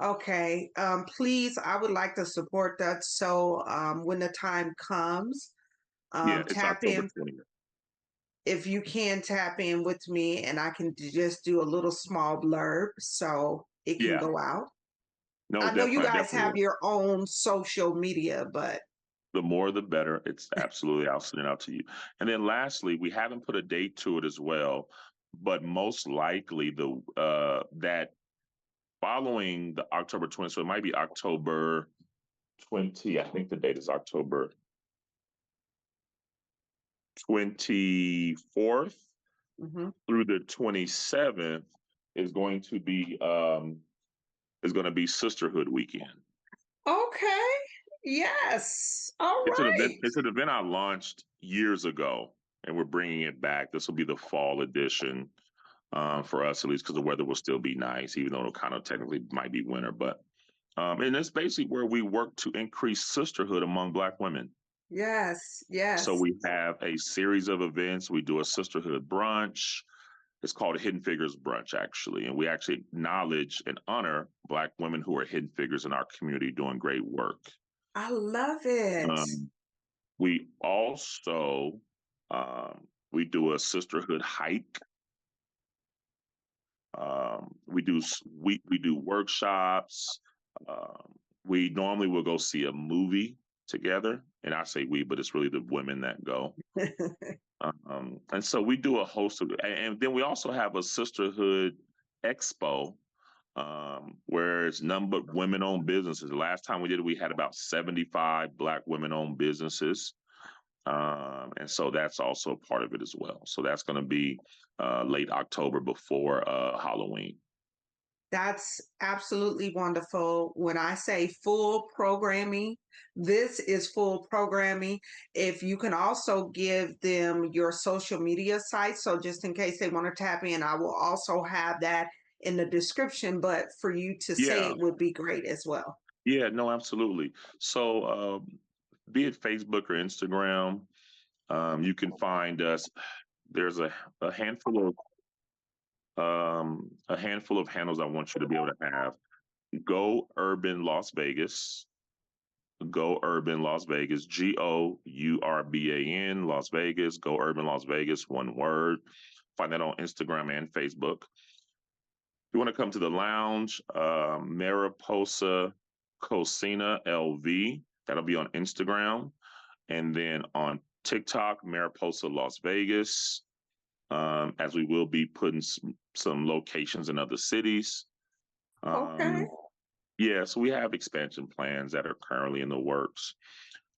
Okay. Please, I would like to support that. So when the time comes, Yeah, it's tap October in. 20th. If you can tap in with me and I can just do a little small blurb so it can Yeah, go out. no, I know you definitely, I guys definitely have will. your own social media, but The more, the better. It's absolutely, I'll send it out to you. And then lastly, we haven't put a date to it as well, but most likely that following the October 20th, so it might be October 20, I think the date is October 24th mhm. through the 27th is going to be Sisterhood Weekend. Okay. Yes. All It's an event. right. It's an event I launched years ago, and we're bringing it back. This will be the fall edition for us, at least, because the weather will still be nice, even though it'll kind of technically might be winter. But and it's basically where we work to increase sisterhood among Black women. Yes. So Yes. we have a series of events. We do a sisterhood brunch. It's called a Hidden Figures Brunch, actually. And we actually acknowledge and honor Black women who are hidden figures in our community doing great work. I love it. Um, we also we do a sisterhood hike. We do workshops. Um, we normally will go see a movie together, and I say we, but it's really the women that go. And so we do a host of, and then we also have a sisterhood expo, where it's none but women-owned businesses. The last time we did it, we had about 75 Black women-owned businesses. And so that's also part of it as well. So that's going to be late October before Halloween. That's absolutely wonderful. When I say full programming, this is full programming. If you can also give them your social media sites, so just in case they want to tap in, I will also have that in the description, but for you to say Yeah, it would be great as well. yeah, no, absolutely. So be it Facebook or Instagram, You can find us. There's a handful of handles I want you to be able to have. Go Urban Las Vegas. Go Urban Las Vegas. GOURBAN Las Vegas. Go Urban Las Vegas. One word. Find that on Instagram and Facebook. If you want to come to the lounge, Mariposa Cocina LV. That'll be on Instagram. And then on TikTok, Mariposa Las Vegas. As we will be putting some locations in other cities. Okay. Yeah, so we have expansion plans that are currently in the works.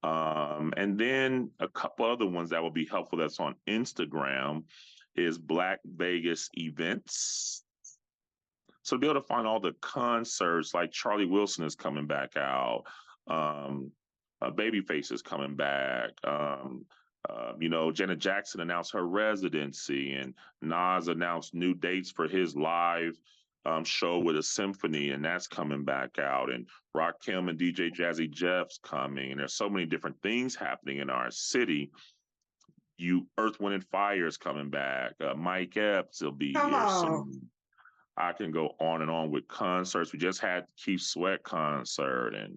And then a couple other ones that will be helpful that's on Instagram is Black Vegas Events. So to be able to find all the concerts, like Charlie Wilson is coming back out, Babyface is coming back. Janet Jackson announced her residency, and Nas announced new dates for his live show with a symphony, and that's coming back out. And Rakim and DJ Jazzy Jeff's coming, and there's so many different things happening in our city. Earth, Wind, and Fire is coming back. Mike Epps will be Come here on. soon. I can go on and on with concerts. We just had Keith Sweat concert, and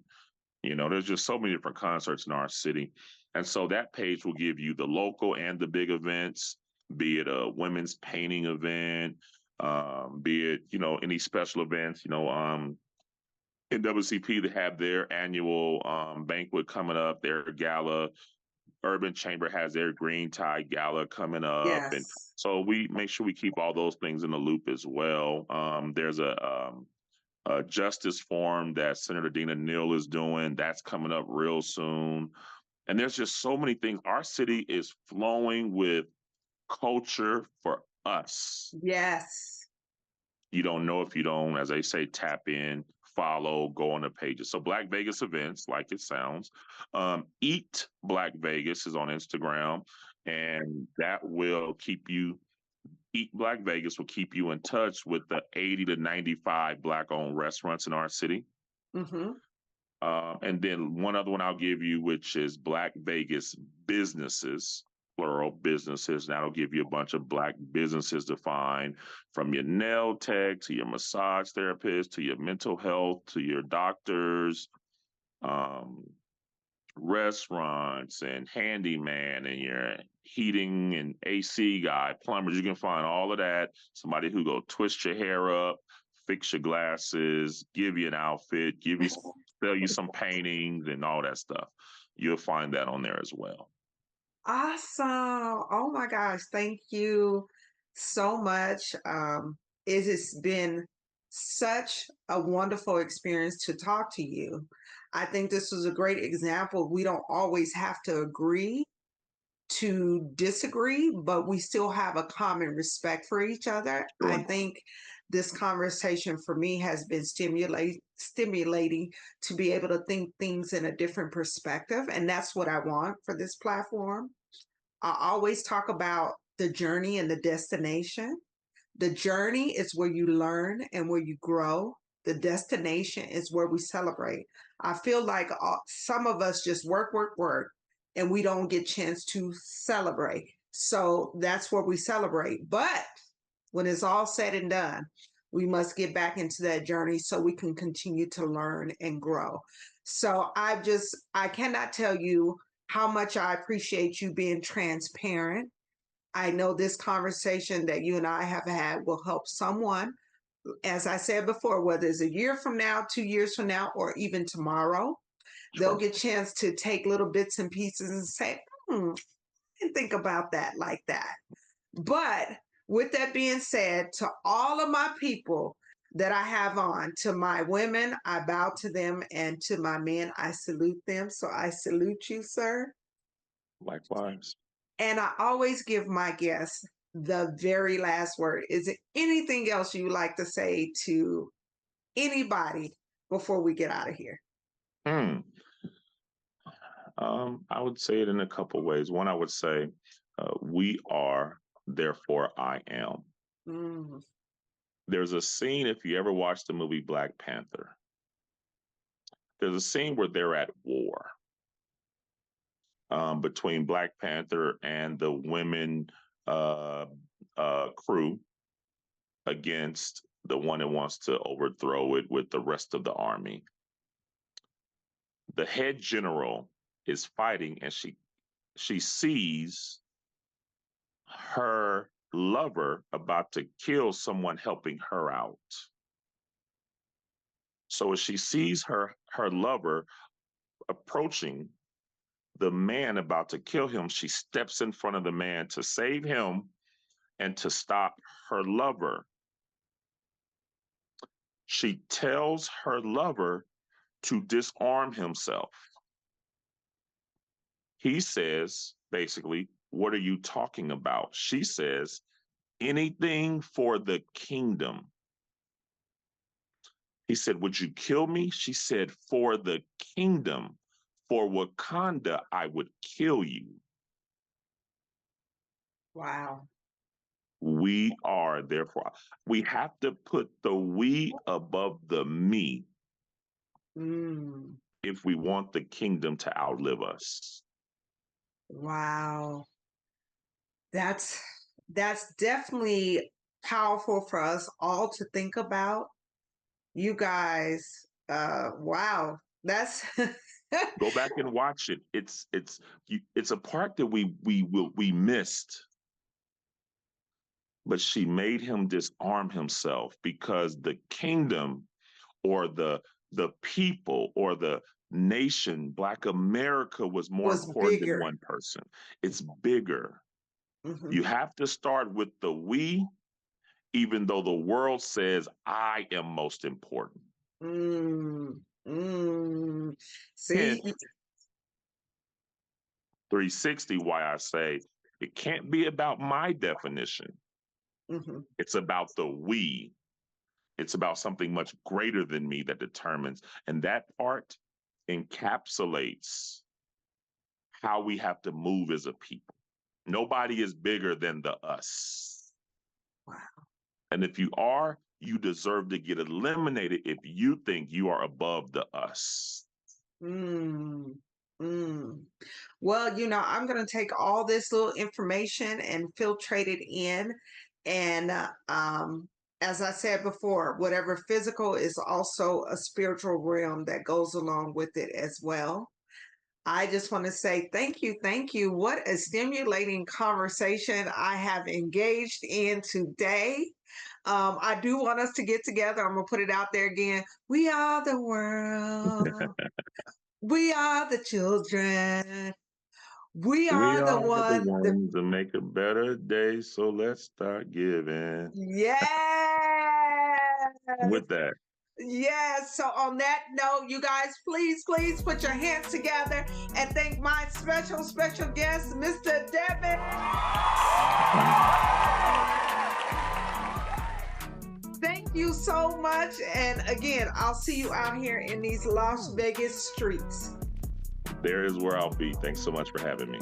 there's just so many different concerts in our city. And so that page will give you the local and the big events, be it a women's painting event, be it, any special events, NWCP, they have their annual banquet coming up, their gala. Urban Chamber has their Green Tie Gala coming up. And Yes. so we make sure we keep all those things in the loop as well. There's a justice forum that Senator Dina Neal is doing. That's coming up real soon. And there's just so many things. Our city is flowing with culture for us. Yes. You don't know if you don't, as they say, tap in, follow, go on the pages. So Black Vegas Events, like it sounds. Eat Black Vegas is on Instagram, and that will keep you. Eat Black Vegas will keep you in touch with the 80 to 95 Black-owned restaurants in our city. Mm-hmm. And then one other one I'll give you, which is Black Vegas Businesses, plural businesses. That'll give you a bunch of Black businesses to find, from your nail tech to your massage therapist to your mental health to your doctors, restaurants and handyman and your heating and AC guy, plumbers. You can find all of that. Somebody who go twist your hair up, fix your glasses, give you an outfit, sell you some paintings and all that stuff. You'll find that on there as well. Awesome. Oh my gosh. Thank you so much. It has been such a wonderful experience to talk to you. I think this was a great example. We don't always have to agree to disagree, but we still have a common respect for each other. Sure. I think this conversation for me has been stimulating to be able to think things in a different perspective. And that's what I want for this platform. I always talk about the journey and the destination. The journey is where you learn and where you grow. The destination is where we celebrate. I feel like some of us just work, work, work, and we don't get a chance to celebrate. So that's where we celebrate. But when it's all said and done, we must get back into that journey so we can continue to learn and grow. So I cannot tell you how much I appreciate you being transparent. I know this conversation that you and I have had will help someone. As I said before, whether it's a year from now, 2 years from now, or even tomorrow, they'll get a chance to take little bits and pieces and say, I didn't think about that like that. But with that being said, to all of my people that I have on, to my women, I bow to them, and to my men, I salute them. So I salute you, sir. Likewise. And I always give my guests the very last word. Is there anything else you would like to say to anybody before we get out of here? I would say it in a couple ways. One, I would say, we are, therefore I am. Mm. There's a scene, if you ever watched the movie Black Panther, there's a scene where they're at war. between Black Panther and the women crew against the one that wants to overthrow it with the rest of the army. The head general is fighting, and she sees her lover about to kill someone helping her out. So as she sees her lover approaching the man about to kill him, she steps in front of the man to save him and to stop her lover. She tells her lover to disarm himself. He says, basically, what are you talking about? She says, anything for the kingdom. He said, would you kill me? She said, for the kingdom, for Wakanda, I would kill you. Wow. We are, therefore, we have to put the we above the me if we want the kingdom to outlive us. Wow. That's definitely powerful for us all to think about. You guys, wow. That's Go back and watch it. It's a part that we missed. But she made him disarm himself because the kingdom or the people or the nation, Black America, was more important bigger than one person. It's bigger. Mm-hmm. You have to start with the we, even though the world says I am most important. See, 360, why I say it can't be about my definition. It's about the we. It's about something much greater than me that determines. And that part encapsulates how we have to move as a people. Nobody is bigger than the us. Wow. And if you are, you deserve to get eliminated if you think you are above the us. Well, I'm going to take all this little information and filtrate it in. And as I said before, whatever physical is also a spiritual realm that goes along with it as well. I just want to say thank you. Thank you. What a stimulating conversation I have engaged in today. I do want us to get together. I'm going to put it out there again. We are the world. We are the children. We are the ones to make a better day. So let's start giving. Yes. With that. Yes. So on that note, you guys, please put your hands together and thank my special guest, Mr. Devin. Thank you so much. And again, I'll see you out here in these Las Vegas streets. There is where I'll be. Thanks so much for having me.